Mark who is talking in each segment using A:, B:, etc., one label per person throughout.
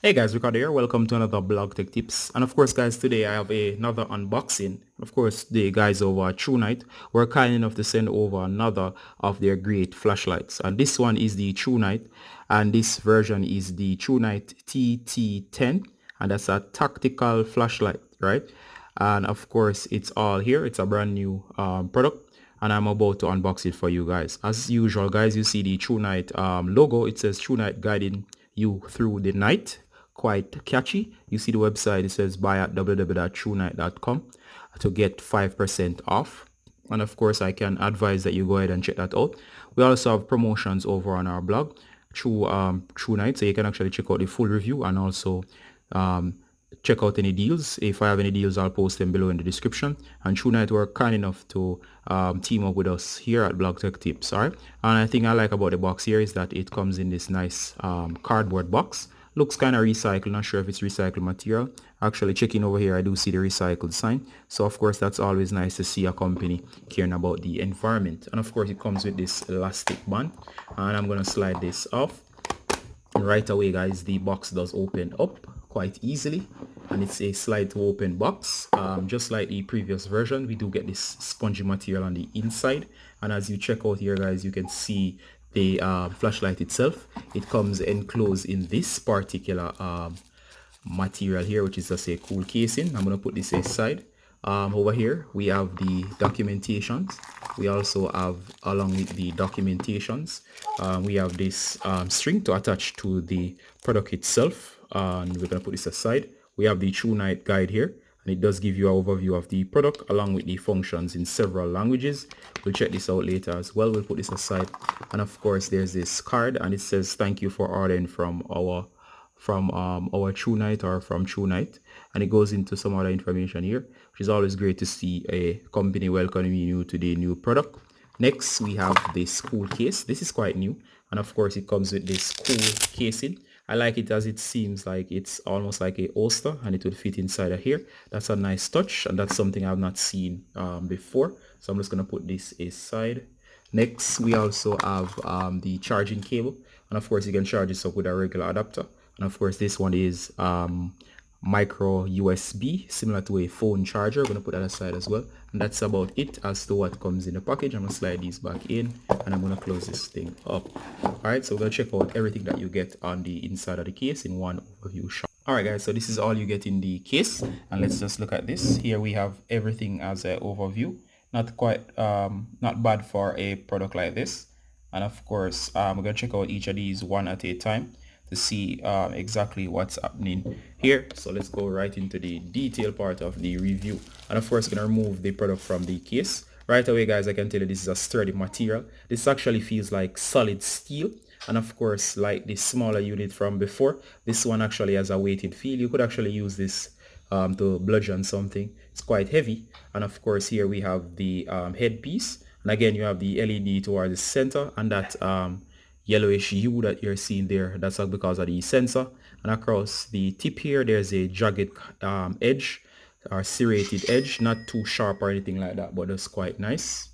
A: Hey guys, Ricardo here. Welcome to another Blog Tech Tips. And of course, guys, today I have another unboxing. Of course, the guys over at ThruNite were kind enough to send over another of their great flashlights. And this one is the ThruNite, and this version is the ThruNite TT10, and that's a tactical flashlight, right? And of course, it's all here. It's a brand new product, and I'm about to unbox it for you guys. As usual, guys, you see the ThruNite logo. It says ThruNite guiding you through the night. Quite catchy. You see the website, it says buy at www.ThruNite.com to get 5% off. And of course, I can advise that you go ahead and check that out. We also have promotions over on our blog through ThruNite, so you can actually check out the full review and also um, check out any deals. If I have any deals, I'll post them below in the description. And ThruNite were kind enough to team up with us here at Blog Tech Tips. All right. And I think I like about the box here is that it comes in this nice cardboard box. Looks kind of recycled. Not sure if it's recycled material. Actually, checking over here, I do see the recycled sign. So of course, that's always nice to see a company caring about the environment. And of course, it comes with this elastic band. And I'm going to slide this off. And right away, guys, the box does open up quite easily, and it's a slide to open box. Just like the previous version, we do get this spongy material on the inside, and as you check out here, guys, you can see the flashlight itself. It comes enclosed in this particular material here, which is just a cool casing. I'm going to put this aside. Over here we have the documentations. We also have, along with the documentations, we have this string to attach to the product itself, and we're going to put this aside. We have the ThruNite guide here, and it does give you an overview of the product along with the functions in several languages. We'll check this out later as well. We'll put this aside. And of course, there's this card, and it says thank you for ordering from our ThruNite or from ThruNite, and it goes into some other information here, which is always great to see a company welcoming you to the new product. Next, we have this cool case. This is quite new, and of course, it comes with this cool casing. I like it as it seems like it's almost like a holster, and it would fit inside of here. That's a nice touch, and that's something I've not seen before. So I'm just gonna put this aside. Next, we also have the charging cable, and of course, you can charge this up with a regular adapter. And of course, this one is micro USB, similar to a phone charger. I'm going to put that aside as well. And that's about it as to what comes in the package. I'm going to slide these back in, and I'm going to close this thing up. All right, so we're going to check out everything that you get on the inside of the case in one overview shot. All right, guys, so this is all you get in the case. And let's just look at this. Here we have everything as an overview. Not bad for a product like this. And of course, we're going to check out each of these one at a time to see exactly what's happening here. So let's go right into the detail part of the review. And of course, gonna remove the product from the case. Right away, guys, I can tell you this is a sturdy material. This actually feels like solid steel. And of course, like the smaller unit from before, this one actually has a weighted feel. You could actually use this to bludgeon something. It's quite heavy. And of course, here we have the headpiece. And again, you have the LED towards the center, and that yellowish hue that you're seeing there, that's because of the sensor. And across the tip here, there's a jagged edge or serrated edge, not too sharp or anything like that, but that's quite nice.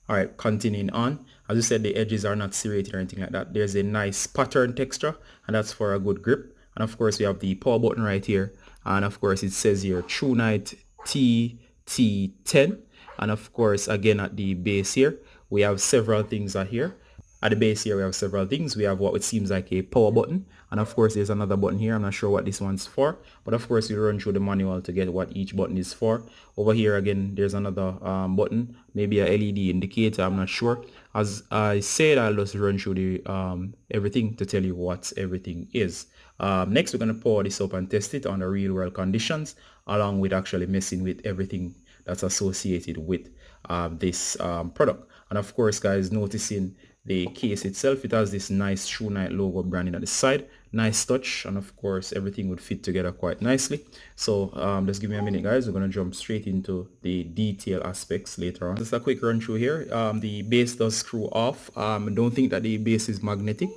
A: All right, continuing on, as I said, the edges are not serrated or anything like that. There's a nice pattern texture, and that's for a good grip. And of course, we have the power button right here, and of course, it says here ThruNite TT10. And of course, again, at the base here, we have several things are here. At the base here, we have several things. We have what it seems like a power button. And of course, there's another button here. I'm not sure what this one's for. But of course, you run through the manual to get what each button is for. Over here, again, there's another button. Maybe a LED indicator. I'm not sure. As I said, I'll just run through the everything to tell you what everything is. Next, we're going to power this up and test it under real world conditions, along with actually messing with everything that's associated with this product. And of course, guys, noticing the case itself, it has this nice ThruNite logo branding at the side. Nice touch, and of course everything would fit together quite nicely. So just give me a minute, guys. We're going to jump straight into the detail aspects later on. Just a quick run through here. The base does screw off. Don't think that the base is magnetic.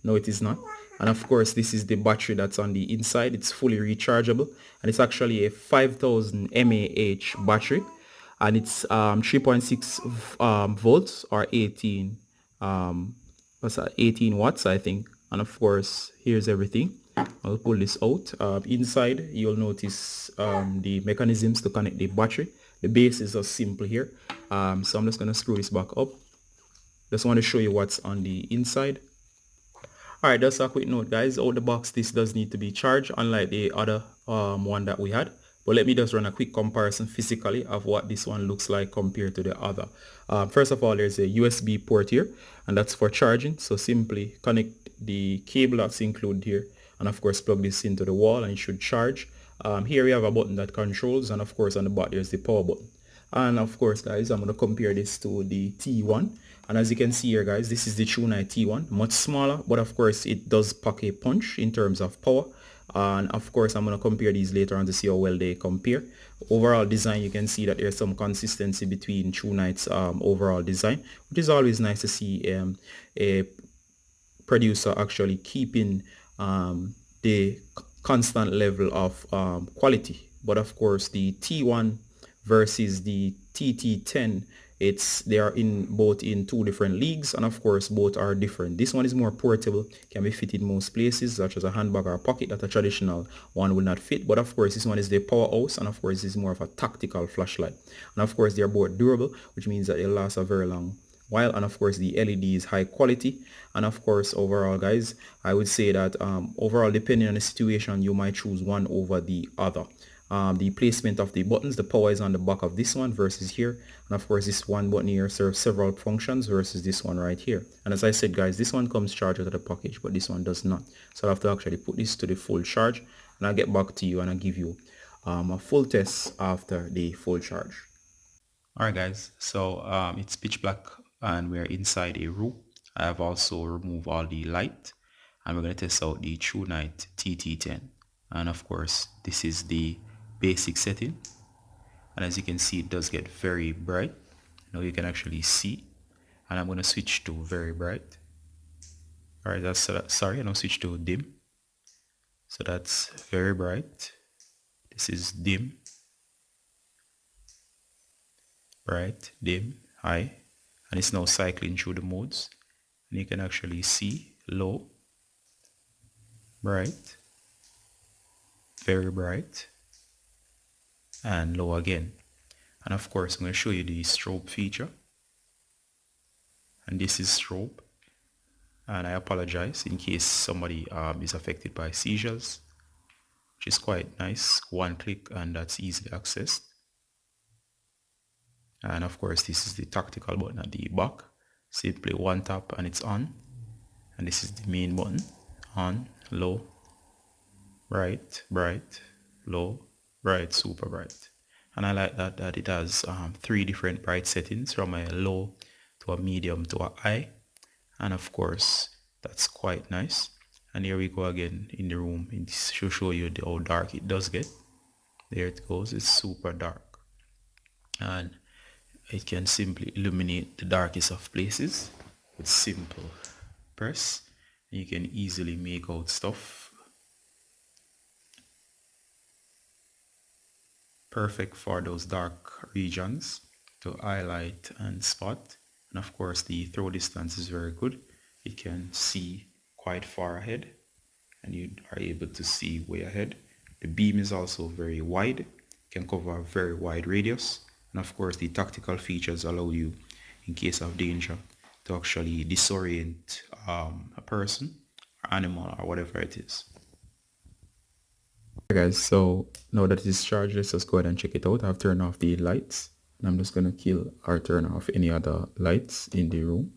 A: No, it is not. And of course, this is the battery that's on the inside. It's fully rechargeable, and it's actually a 5000 mAh battery, and it's 3.6 volts or 18 what's that, 18 watts, I think. And of course, here's everything. I'll pull this out. Inside you'll notice the mechanisms to connect the battery. The base is just simple here. So I'm just going to screw this back up. Just want to show you what's on the inside. Alright, just a quick note guys, out the box this does need to be charged unlike the other one that we had. But let me just run a quick comparison physically of what this one looks like compared to the other. First of all, there's a USB port here, and that's for charging. So simply connect the cable that's included here, and of course plug this into the wall and it should charge. Here we have a button that controls, and of course on the back there's the power button. And of course guys, I'm going to compare this to the T1, and as you can see here guys, this is the ThruNite T1, much smaller, but of course it does pack a punch in terms of power. And of course I'm going to compare these later on to see how well they compare. Overall design, you can see that there's some consistency between ThruNite's overall design, which is always nice to see a producer actually keeping the constant level of quality. But of course the T1 versus the TT10, they are both in two different leagues, and of course both are different. This one is more portable, can be fitted in most places such as a handbag or a pocket that a traditional one will not fit. But of course this one is the powerhouse, and of course this is more of a tactical flashlight. And of course they are both durable, which means that they'll last a very long while, and of course the LED is high quality. And of course overall guys, I would say that overall, depending on the situation, you might choose one over the other. The placement of the buttons, the power is on the back of this one versus here, and of course this one button here serves several functions versus this one right here. And as I said guys, this one comes charged out of the package, but this one does not. So I'll have to actually put this to the full charge, and I'll get back to you and I'll give you a full test after the full charge. Alright guys, so it's pitch black and we're inside a room. I have also removed all the light, and we're going to test out the ThruNite TT10. And of course this is the basic setting, and as you can see it does get very bright. Now you can actually see, and I'm going to switch to very bright. Alright, that's sorry, I'm going to switch to dim. So that's very bright. This is dim, bright, dim, high, and it's now cycling through the modes, and you can actually see low, bright, very bright, and low again. And of course I'm going to show you the strobe feature, and this is strobe. And I apologize in case somebody is affected by seizures, which is quite nice. One click and that's easily accessed. And of course this is the tactical button at the back. Simply one tap and it's on. And this is the main button: on, low, bright, bright, low, bright, super bright. And I like that it has 3 different bright settings, from a low to a medium to a high. And of course that's quite nice. And here we go again in the room. It should show you how dark it does get. There it goes, it's super dark, and it can simply illuminate the darkest of places with simple press. You can easily make out stuff. Perfect for those dark regions to highlight and spot. And of course the throw distance is very good. You can see quite far ahead, and you are able to see way ahead. The beam is also very wide, can cover a very wide radius. And of course the tactical features allow you, in case of danger, to actually disorient a person or animal or whatever it is. Okay guys, so now that it's charged, let's just go ahead and check it out. I've turned off the lights, and I'm just going to kill or turn off any other lights in the room.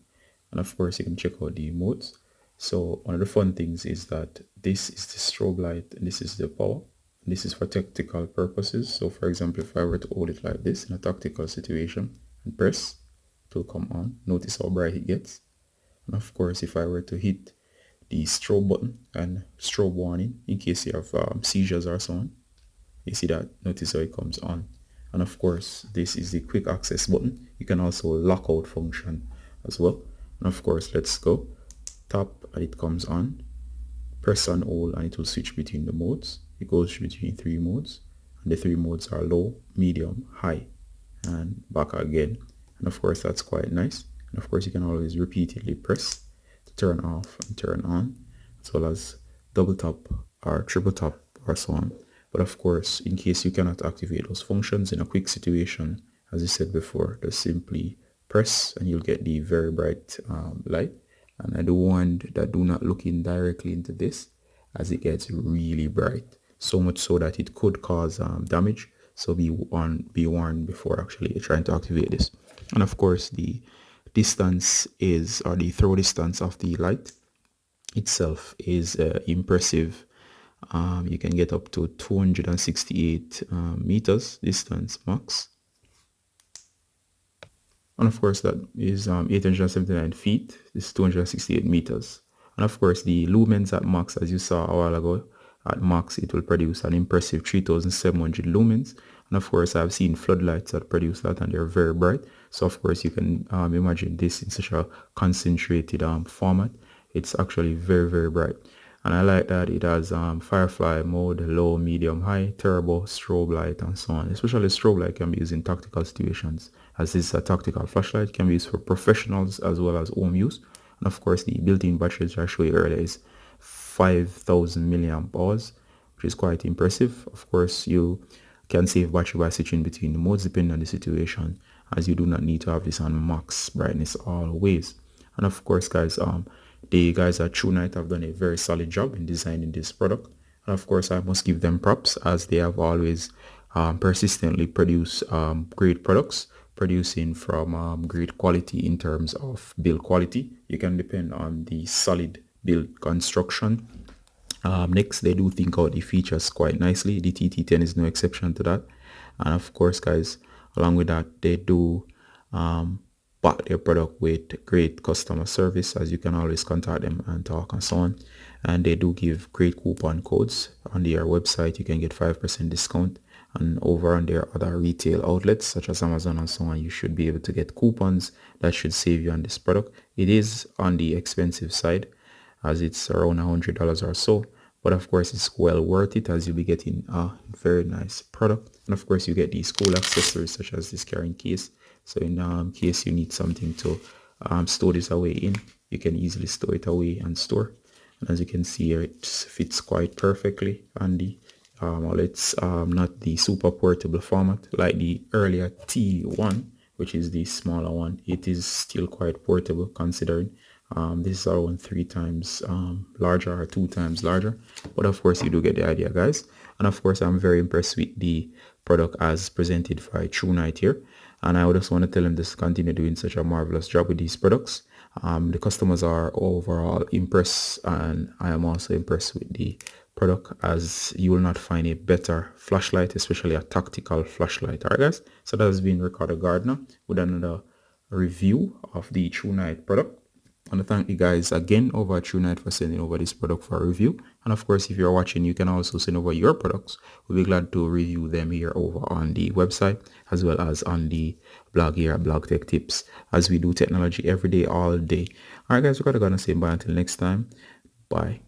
A: And of course you can check out the modes. So one of the fun things is that this is the strobe light and this is the power. And this is for tactical purposes. So for example, if I were to hold it like this in a tactical situation and press, it will come on. Notice how bright it gets. And of course if I were to hit the strobe button and strobe warning in case you have seizures or so on, you see that, notice how it comes on. And of course this is the quick access button. You can also lock out function as well. And of course let's go, tap and it comes on, press and hold and it will switch between the modes. It goes between 3 modes, and the 3 modes are low, medium, high, and back again. And of course that's quite nice. And of course you can always repeatedly press to turn off and turn on, as well as double tap or triple tap or so on. But of course, in case you cannot activate those functions in a quick situation, as I said before, just simply press and you'll get the very bright light. And I do warn that do not look in directly into this, as it gets really bright, so much so that it could cause damage. So be warned before actually trying to activate this. And of course, the distance is, or the throw distance of the light itself is impressive. You can get up to 268 meters distance max. And of course, that is 879 feet. This is 268 meters. And of course, the lumens at max, as you saw a while ago, at max, it will produce an impressive 3700 lumens. And of course, I've seen floodlights that produce that, and they're very bright. So of course, you can imagine this in such a concentrated format. It's actually very, very bright. And I like that it has firefly mode, low, medium, high, turbo, strobe light, and so on. Especially strobe light can be used in tactical situations, as this is a tactical flashlight. It can be used for professionals as well as home use. And of course, the built-in battery, which I showed you earlier, is 5000 milliamp hours, which is quite impressive. Of course, you can save battery by switching between the modes depending on the situation, as you do not need to have this on max brightness always. And of course, guys, the guys at ThruNite have done a very solid job in designing this product. And of course, I must give them props, as they have always persistently produced great products, producing from great quality in terms of build quality. You can depend on the solid build construction. Next, they do think out the features quite nicely. The TT10 is no exception to that. And of course, guys, along with that, they do back their product with great customer service, as you can always contact them and talk and so on. And they do give great coupon codes on their website. You can get 5% discount, and over on their other retail outlets such as Amazon and so on, you should be able to get coupons that should save you on this product. It is on the expensive side, as it's around $100 or so, but of course it's well worth it, as you'll be getting a very nice product. And of course, you get these cool accessories such as this carrying case. So in case you need something to store this away in, you can easily store it away and store. And as you can see here, it fits quite perfectly on the well, it's not the super portable format like the earlier T1, which is the smaller one. It is still quite portable, considering this is around 3 times larger or 2 times larger. But of course, you do get the idea, guys. And of course, I'm very impressed with the product as presented by ThruNite here. And I would just want to tell them to continue doing such a marvelous job with these products. The customers are overall impressed, and I am also impressed with the product, as you will not find a better flashlight, especially a tactical flashlight. Alright, guys, so that has been Ricardo Gardner with another review of the ThruNite product. I want to thank you guys again over at ThruNite for sending over this product for a review. And of course, if you're watching, you can also send over your products. We'll be glad to review them here over on the website, as well as on the blog here at Blog Tech Tips, as we do technology every day, all day. Alright guys, we're gonna say bye until next time. Bye.